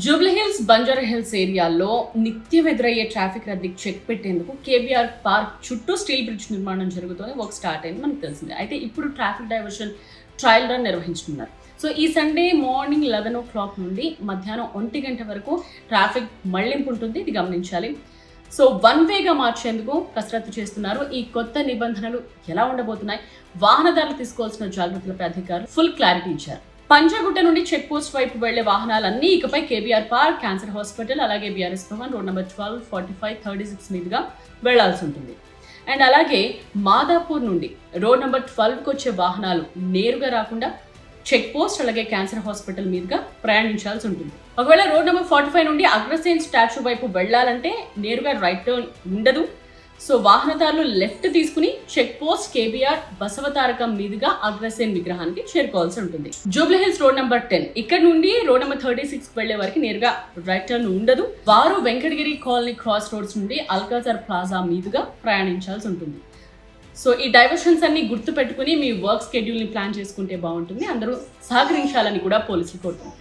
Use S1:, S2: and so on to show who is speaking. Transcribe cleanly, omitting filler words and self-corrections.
S1: Jubilee Hills Banjara hills ఏరియాలో నిత్యం ఎదురయ్యే ట్రాఫిక్ రద్దీకి చెక్ పెట్టేందుకు కేబీఆర్ పార్క్ చుట్టూ స్టీల్ బ్రిడ్జ్ నిర్మాణం జరుగుతోంది. వర్క్ స్టార్ట్ అయింది, మనకు తెలిసింది. అయితే ఇప్పుడు ట్రాఫిక్ డైవర్షన్ ట్రయల్ రన్ నిర్వహించుతున్నారు. సో ఈ సండే మార్నింగ్ 11 o'clock నుండి మధ్యాహ్నం 1 గంట వరకు ట్రాఫిక్ మళ్లింపు ఉంటుంది, ఇది గమనించాలి. సో వన్ వేగా మార్చేందుకు కసరత్తు చేస్తున్నారు. ఈ కొత్త నిబంధనలు ఎలా ఉండబోతున్నాయి, వాహనదారులు తీసుకోవాల్సిన జాగ్రత్తలపై అధికారులు ఫుల్ క్లారిటీ ఇచ్చారు. పంజాగుట్ట నుండి చెక్ పోస్ట్ వైపు వెళ్లే వాహనాలన్నీ ఇకపై కేబీఆర్ పార్క్, క్యాన్సర్ హాస్పిటల్, అలాగే బీఆర్ఎస్ భవన్, రోడ్ నెంబర్ 12, 45, 36 మీదుగా వెళ్లాల్సి ఉంటుంది. అండ్ అలాగే మాదాపూర్ నుండి రోడ్ నెంబర్ 12కి వచ్చే వాహనాలు నేరుగా రాకుండా చెక్ పోస్ట్ అలాగే క్యాన్సర్ హాస్పిటల్ మీదుగా ప్రయాణించాల్సి ఉంటుంది. ఒకవేళ రోడ్ నెంబర్ 45 నుండి అగ్రసేన్ స్టాచ్యూ వైపు వెళ్లాలంటే నేరుగా రైట్ టర్న్ ఉండదు. సో వాహనదారులు లెఫ్ట్ తీసుకుని చెక్ పోస్ట్ కేబీఆర్ బసవతారకం మీదుగా అగ్రసేన్ విగ్రహానికి చేరుకోవాల్సి ఉంటుంది. జూబ్లీహిల్స్ రోడ్ నెంబర్ 10 ఇక్కడ నుండి రోడ్ నెంబర్ 36 వెళ్లే వరకు నేరుగా రైట్ టర్న్ ఉండదు. వారు వెంకటగిరి కాలనీ క్రాస్ రోడ్స్ నుండి అల్కాజర్ ప్లాజా మీదుగా ప్రయాణించాల్సి ఉంటుంది. సో ఈ డైవర్షన్స్ అన్ని గుర్తు పెట్టుకుని మీ వర్క్ షెడ్యూల్ ని ప్లాన్ చేసుకుంటే బాగుంటుంది. అందరూ సహకరించాలని కూడా పోలీసులు కోరుతున్నారు.